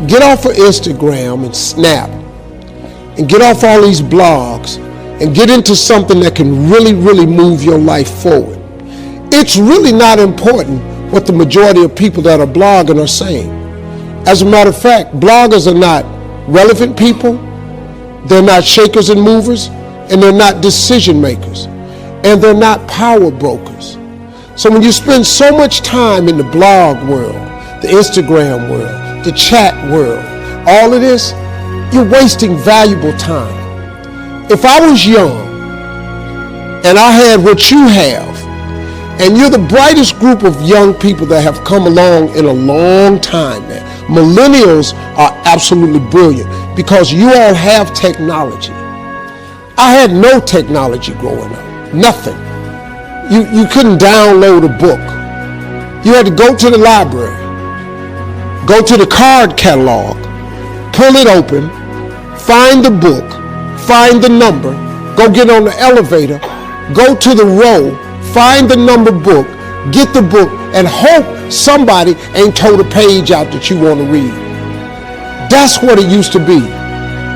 get off of Instagram and Snap and get off all these blogs and get into something that can really, really move your life forward. It's really not important what the majority of people that are blogging are saying. As a matter of fact, bloggers are not relevant people, they're not shakers and movers, and they're not decision makers, and they're not power brokers. So when you spend so much time in the blog world, the Instagram world, the chat world, all of this, you're wasting valuable time. If I was young and I had what you have, and you're the brightest group of young people that have come along in a long time, man. Millennials are absolutely brilliant because you all have technology. I had no technology growing up, nothing. You couldn't download a book. You had to go to the library, go to the card catalog, pull it open, find the book, find the number, go get on the elevator, go to the row, find the number book, get the book, and hope somebody ain't told a page out that you want to read. That's what it used to be.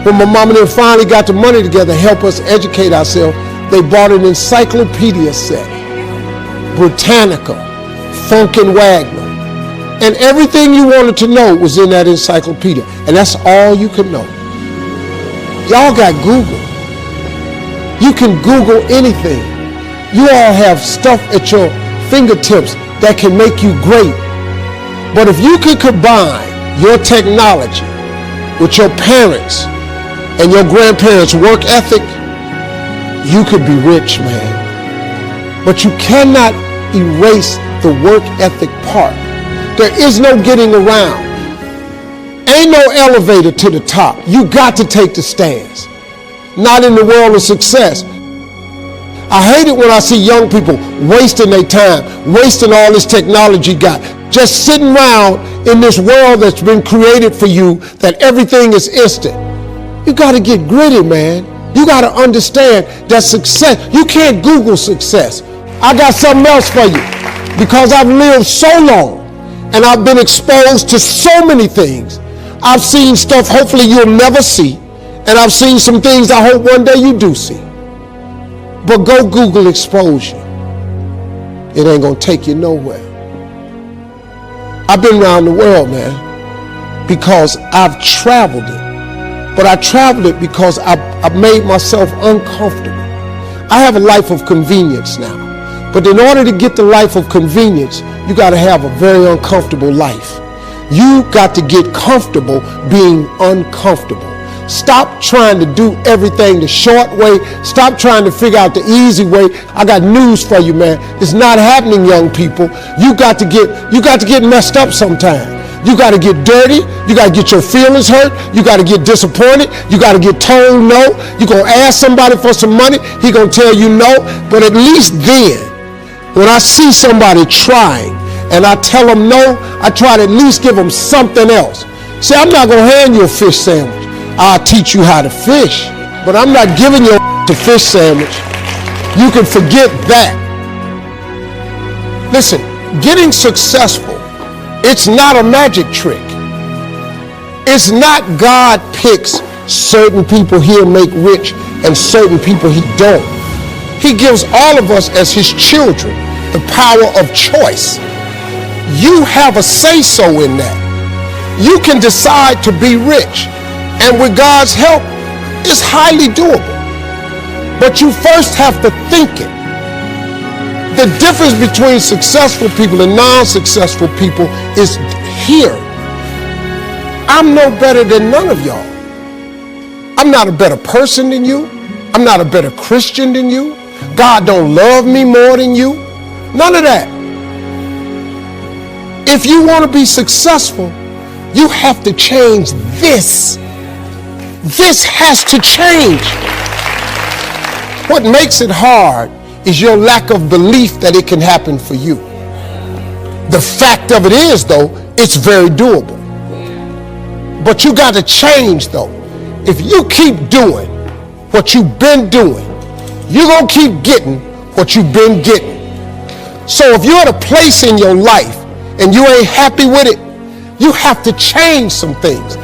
When my mom and them finally got the money together to help us educate ourselves, they bought an encyclopedia set, Britannica, Funkin' Wagner, and everything you wanted to know was in that encyclopedia, and that's all you could know. Y'all got Google. You can Google anything. You all have stuff at your fingertips that can make you great. But if you could combine your technology with your parents and your grandparents' work ethic, you could be rich, man. But you cannot erase the work ethic part. There is no getting around. Ain't no elevator to the top. You got to take the stairs. Not in the world of success. I hate it when I see young people wasting their time, wasting all this technology got, just sitting around in this world that's been created for you, that everything is instant. You got to get gritty, man. You got to understand that success, you can't Google success. I got something else for you, because I've lived so long and I've been exposed to so many things. I've seen stuff hopefully you'll never see, and I've seen some things I hope one day you do see. But go Google exposure. It ain't gonna take you nowhere. I've been around the world, man, because I've traveled it. But I traveled it because I've made myself uncomfortable. I have a life of convenience now. But in order to get the life of convenience, you gotta have a very uncomfortable life. You got to get comfortable being uncomfortable. Stop trying to do everything the short way. Stop trying to figure out the easy way. I got news for you, man. It's not happening, young people. You got to get messed up sometime. You got to get dirty. You got to get your feelings hurt. You got to get disappointed. You got to get told no. You're going to ask somebody for some money. He going to tell you no. But at least then, when I see somebody trying and I tell them no, I try to at least give them something else. See, I'm not going to hand you a fish sandwich. I'll teach you how to fish, but I'm not giving you a fish sandwich. You can forget that. Listen, getting successful, it's not a magic trick. It's not God picks certain people he'll make rich and certain people he don't. He gives all of us as his children the power of choice. You have a say-so in that. You can decide to be rich. And with God's help, it's highly doable. But you first have to think it. The difference between successful people and non-successful people is here. I'm no better than none of y'all. I'm not a better person than you. I'm not a better Christian than you. God don't love me more than you. None of that. If you want to be successful, you have to change this. This has to change. What makes it hard is your lack of belief that it can happen for you. The fact of it is, though, it's very doable. But you got to change, though. If you keep doing what you've been doing, you're going to keep getting what you've been getting. So if you're at a place in your life and you ain't happy with it, You have to change some things.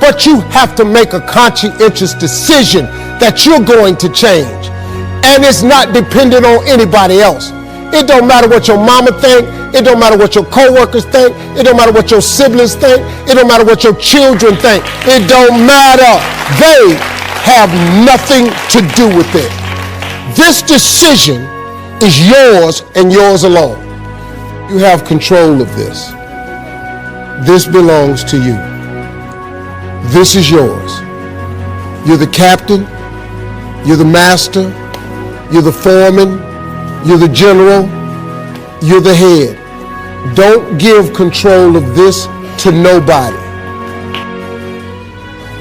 But you have to make a conscientious decision that you're going to change. And it's not dependent on anybody else. It don't matter what your mama think. It don't matter what your coworkers think. It don't matter what your siblings think. It don't matter what your children think. It don't matter. They have nothing to do with it. This decision is yours and yours alone. You have control of this. This belongs to you. This is yours. You're the captain. You're the master. You're the foreman. You're the general. You're the head. Don't give control of this to nobody.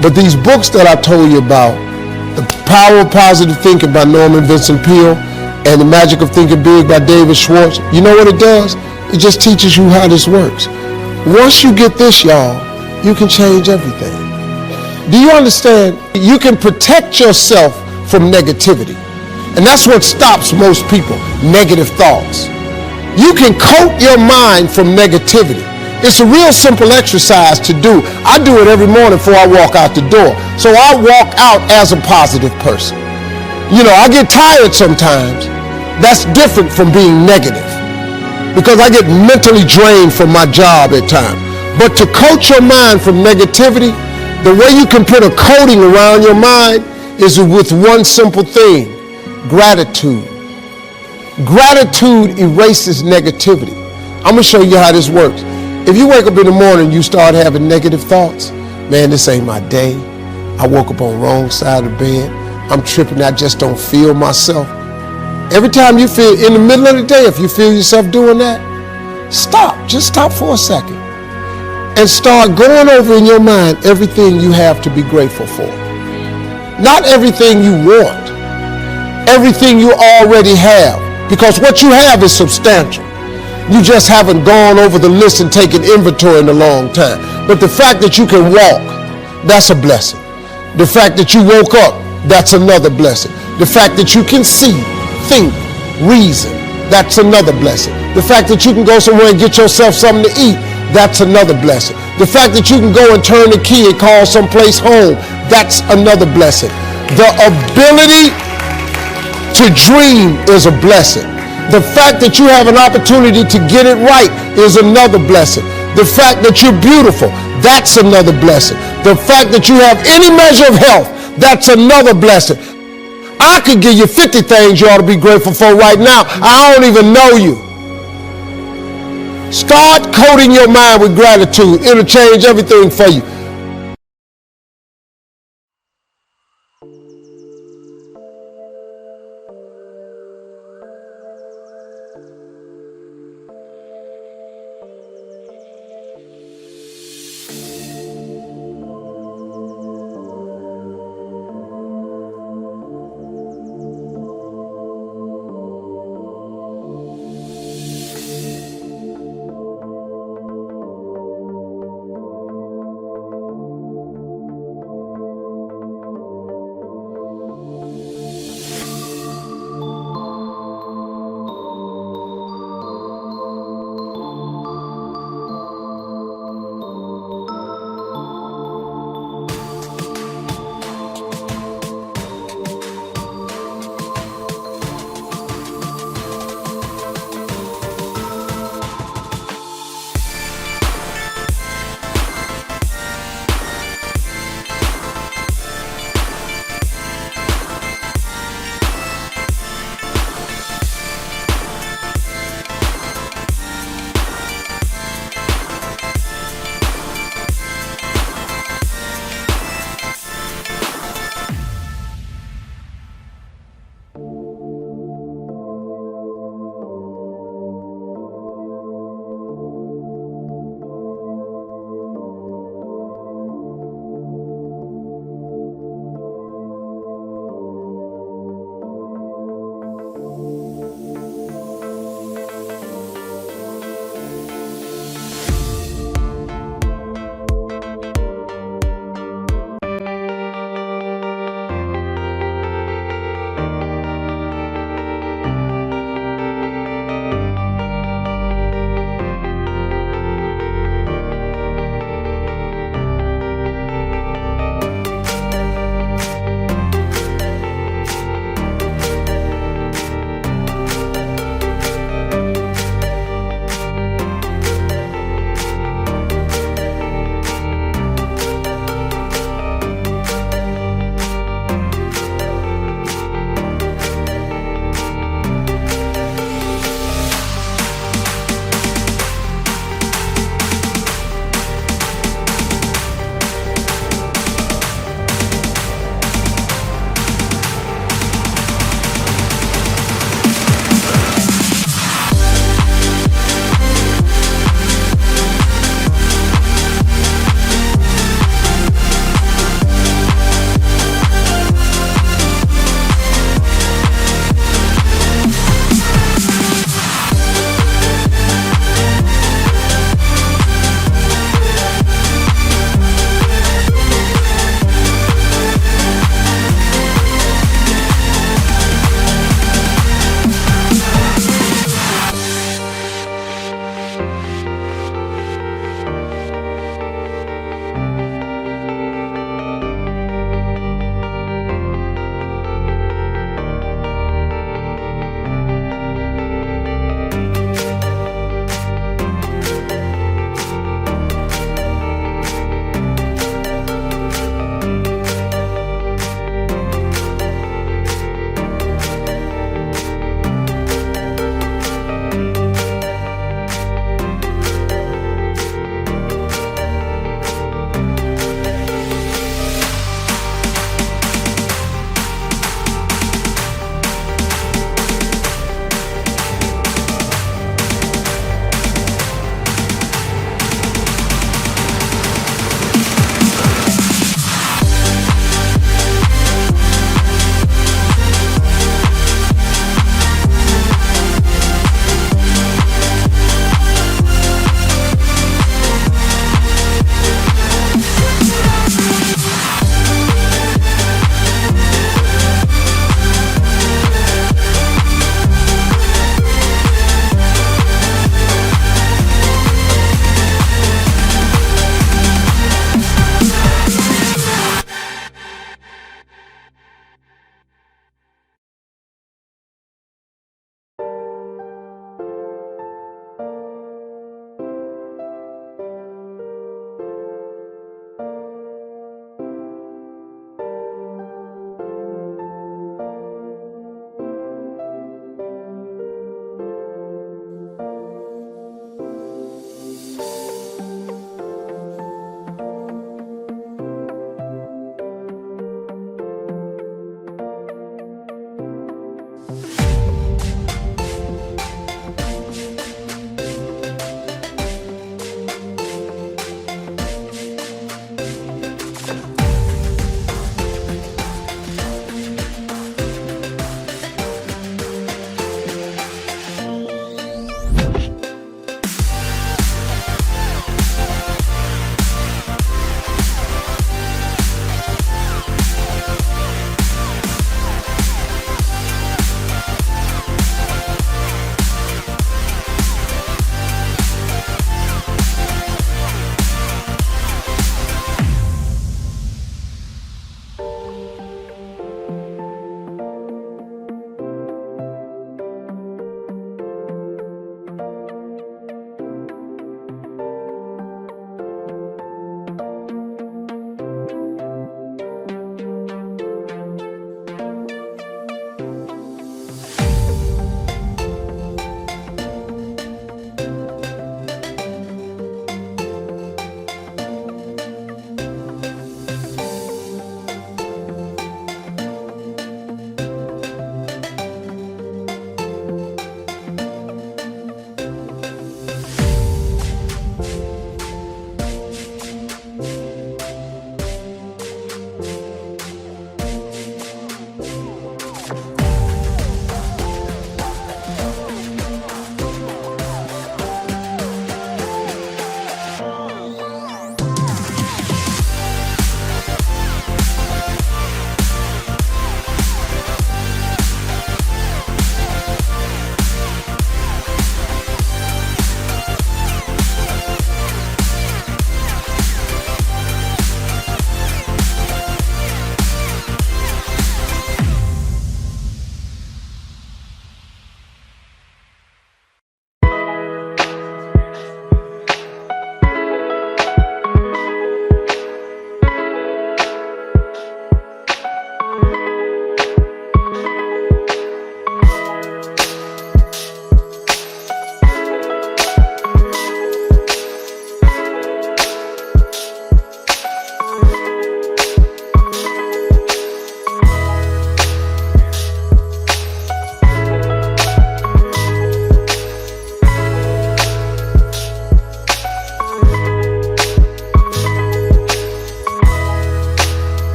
But these books that I told you about, The Power of Positive Thinking by Norman Vincent Peale and The Magic of Thinking Big by David Schwartz, you know what it does? It just teaches you how this works. Once you get this, y'all, you can change everything. Do you understand? You can protect yourself from negativity. And that's what stops most people, negative thoughts. You can coat your mind from negativity. It's a real simple exercise to do. I do it every morning before I walk out the door. So I walk out as a positive person. You know, I get tired sometimes. That's different from being negative, because I get mentally drained from my job at times. But to coat your mind from negativity, the way you can put a coating around your mind is with one simple thing: gratitude. Gratitude erases negativity. I'm going to show you how this works. If you wake up in the morning and you start having negative thoughts, man, this ain't my day. I woke up on the wrong side of the bed. I'm tripping. I just don't feel myself. Every time you feel, in the middle of the day, if you feel yourself doing that, stop. Just stop for a second and start going over in your mind everything you have to be grateful for. Not everything you want, everything you already have, because what you have is substantial. You just haven't gone over the list and taken inventory in a long time. But the fact that you can walk, that's a blessing. The fact that you woke up, that's another blessing. The fact that you can see, think, reason, that's another blessing. The fact that you can go somewhere and get yourself something to eat, that's another blessing. The fact that you can go and turn the key and call someplace home, that's another blessing. The ability to dream is a blessing. The fact that you have an opportunity to get it right is another blessing. The fact that you're beautiful, that's another blessing. The fact that you have any measure of health, that's another blessing. I could give you 50 things you ought to be grateful for right now. I don't even know you. Start coating your mind with gratitude. It'll change everything for you.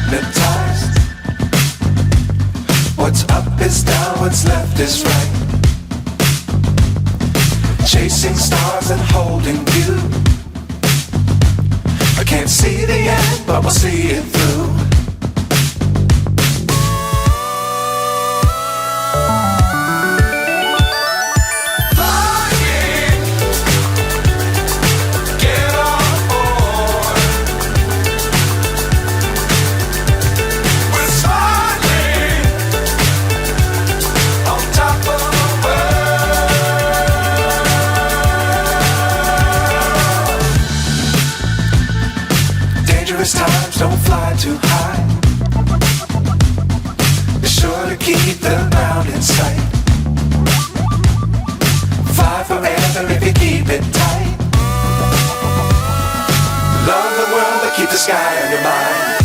hypnotized. What's up is down, what's left is right. Chasing stars and holding you. I can't see the end, but we'll see it through. Times don't fly too high. Be sure to keep the ground in sight. Fly forever if you keep it tight. Love the world but keep the sky on your mind.